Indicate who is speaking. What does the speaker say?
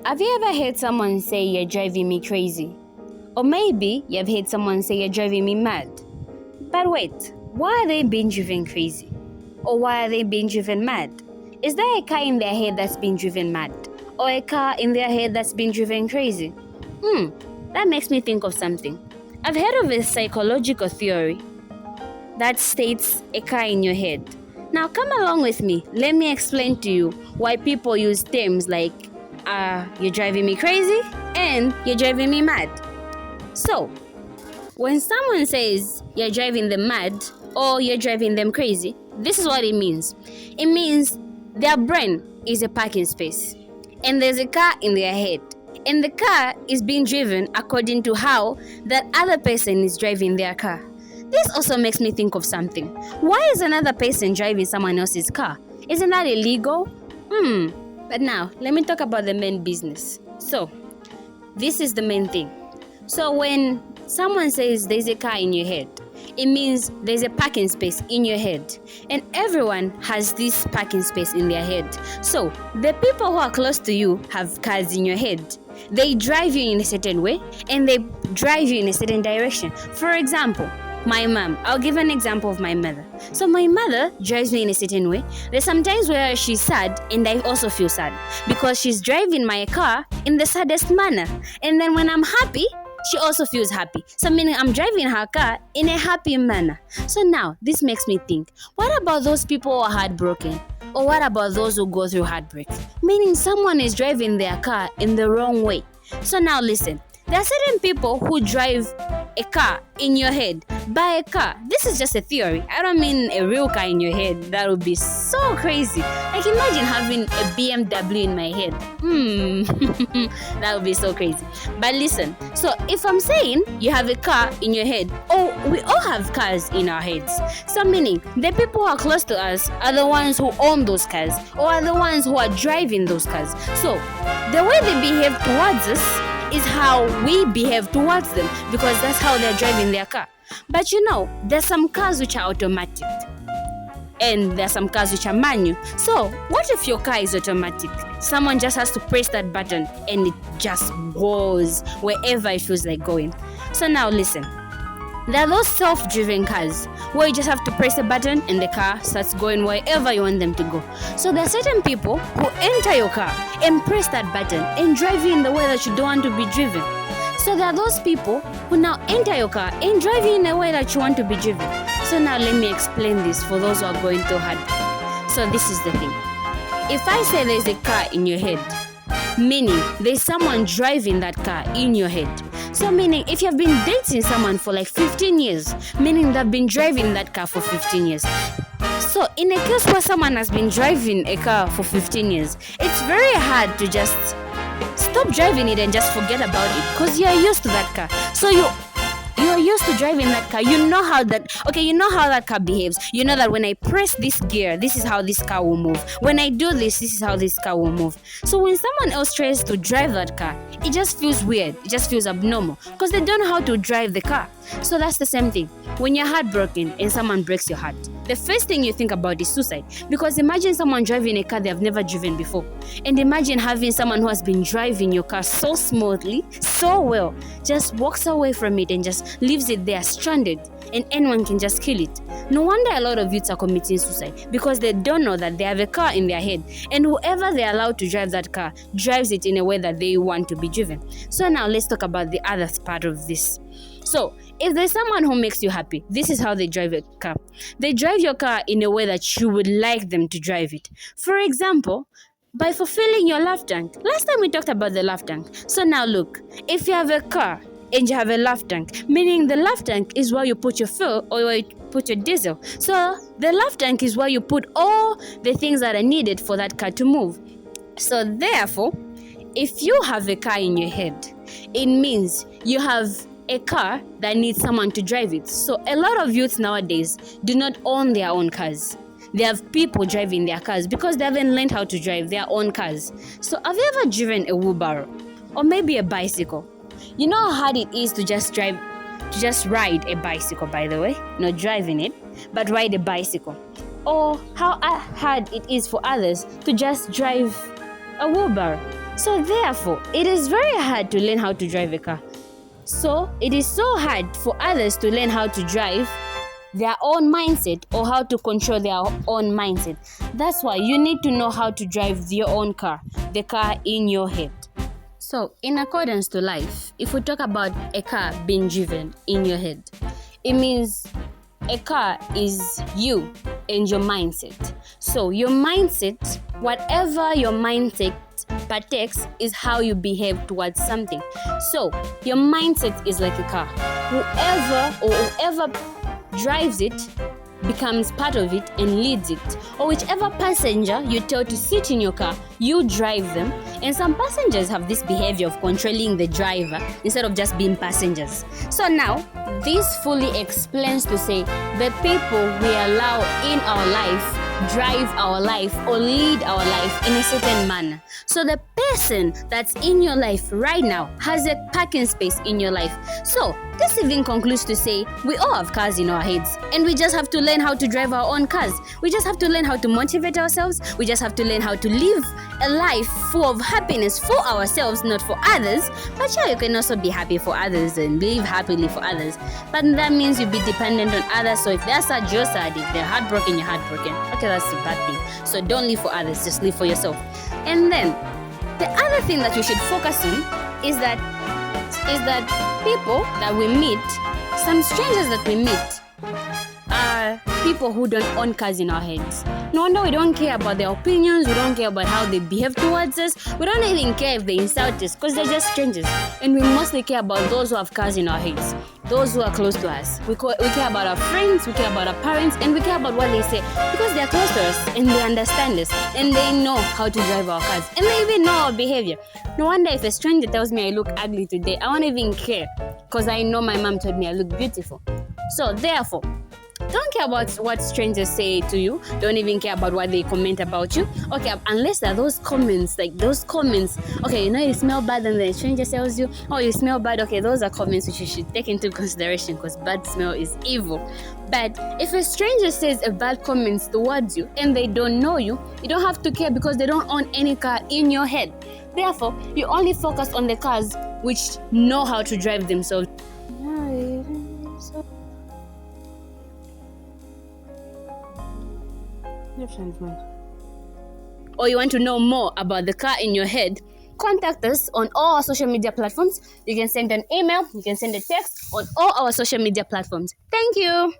Speaker 1: Have you ever heard someone say you're driving me crazy? Or maybe you've heard someone say you're driving me mad. But wait, why are they being driven crazy? Or why are they being driven mad? Is there a car in their head that's being driven mad? Or a car in their head that's being driven crazy? That makes me think of something. I've heard of a psychological theory that states a car in your head. Now come along with me. Let me explain to you why people use terms like you're driving me crazy and you're driving me mad. So, when someone says you're driving them mad or you're driving them crazy, this is what it means. It means their brain is a parking space and there's a car in their head. And the car is being driven according to how that other person is driving their car. This also makes me think of something. Why is another person driving someone else's car? Isn't that illegal? But now, let me talk about the main business. So, this is the main thing. So when someone says there's a car in your head, it means there's a parking space in your head. And everyone has this parking space in their head. So the people who are close to you have cars in your head. They drive you in a certain way and they drive you in a certain direction. For example, my mom. I'll give an example of my mother. So my mother drives me in a certain way. There's some times where she's sad and I also feel sad because she's driving my car in the saddest manner. And then when I'm happy, she also feels happy. So meaning I'm driving her car in a happy manner. So now this makes me think, what about those people who are heartbroken? Or what about those who go through heartbreak? Meaning someone is driving their car in the wrong way. So now listen. There are certain people who drive a car in your head. By a car. This is just a theory. I don't mean a real car in your head. That would be so crazy. Like imagine having a BMW in my head. That would be so crazy. But listen. So if I'm saying you have a car in your head, or we all have cars in our heads. So meaning the people who are close to us are the ones who own those cars or are the ones who are driving those cars. So the way they behave towards us is how we behave towards them because that's how they're driving their car. But you know, there's some cars which are automatic and there's some cars which are manual. So what if your car is automatic? Someone just has to press that button and it just goes wherever it feels like going. So now listen. There are those self-driven cars where you just have to press a button and the car starts going wherever you want them to go. So there are certain people who enter your car and press that button and drive you in the way that you don't want to be driven. So there are those people who now enter your car and drive you in a way that you want to be driven. So now let me explain this for those who are going through heartbreak. So this is the thing. If I say there's a car in your head, meaning there's someone driving that car in your head. So meaning if you've been dating someone for like 15 years, meaning they've been driving that car for 15 years. So in a case where someone has been driving a car for 15 years, it's very hard to just stop driving it and just forget about it because you're used to that car. So you're used to driving that car. You know how that car behaves. You know that when I press this gear, this is how this car will move. When I do this is how this car will move. So when someone else tries to drive that car, it just feels weird. It just feels abnormal because they don't know how to drive the car. So that's the same thing. When you're heartbroken and someone breaks your heart, the first thing you think about is suicide. Because imagine someone driving a car they have never driven before. And imagine having someone who has been driving your car so smoothly, so well, just walks away from it and just leaves it there stranded. And anyone can just kill it. No wonder a lot of youths are committing suicide because they don't know that they have a car in their head. And whoever they're allowed to drive that car drives it in a way that they want to be driven. So now let's talk about the other part of this. So, if there's someone who makes you happy, this is how they drive your car. They drive your car in a way that you would like them to drive it. For example, by fulfilling your love tank. Last time we talked about the love tank. So now look, if you have a car and you have a love tank, meaning the love tank is where you put your fuel or where you put your diesel. So the love tank is where you put all the things that are needed for that car to move. So therefore, if you have a car in your head, it means you have a car that needs someone to drive it. So a lot of youths nowadays do not own their own cars. They have people driving their cars because they haven't learned how to drive their own cars. So have you ever driven a wheelbarrow or maybe a bicycle? You know how hard it is to just ride a bicycle, by the way, not driving it, but ride a bicycle. Or how hard it is for others to just drive a wheelbarrow. So therefore, it is very hard to learn how to drive a car. So it is so hard for others to learn how to drive their own mindset or how to control their own mindset. That's why you need to know how to drive your own car, the car in your head. So in accordance to life, if we talk about a car being driven in your head, it means a car is you and your mindset. So your mindset, whatever your mindset partakes, is how you behave towards something. So your mindset is like a car. Whoever drives it becomes part of it and leads it. Or whichever passenger you tell to sit in your car, you drive them. And some passengers have this behavior of controlling the driver instead of just being passengers. So now, this fully explains to say the people we allow in our life drive our life or lead our life in a certain manner. So the person that's in your life right now has a parking space in your life. So this even concludes to say we all have cars in our heads and we just have to learn how to drive our own cars. We just have to learn how to motivate ourselves. We just have to learn how to live a life full of happiness for ourselves, not for others. But sure, you can also be happy for others and live happily for others. But that means you'll be dependent on others. So if they're sad, you're sad. If they're heartbroken, you're heartbroken. Okay, that's a bad thing. So don't live for others, just live for yourself. And then the other thing that you should focus on is that people that we meet, some strangers that we meet, are people who don't own cars in our heads. No wonder we don't care about their opinions, we don't care about how they behave towards us, we don't even care if they insult us because they're just strangers. And we mostly care about those who have cars in our heads, those who are close to us. We care about our friends, we care about our parents, and we care about what they say because they're close to us and they understand us and they know how to drive our cars and they even know our behavior. No wonder if a stranger tells me I look ugly today, I won't even care because I know my mom told me I look beautiful. So therefore, don't care about what strangers say to you. Don't even care about what they comment about you. Okay, unless there are those comments, okay, you know you smell bad and the stranger tells you, oh, you smell bad. Okay, those are comments which you should take into consideration because bad smell is evil. But if a stranger says a bad comments towards you and they don't know you, you don't have to care because they don't own any car in your head. Therefore, you only focus on the cars which know how to drive themselves. Or you want to know more about the car in your head, contact us on all our social media platforms. You can send an email, you can send a text on all our social media platforms. Thank you.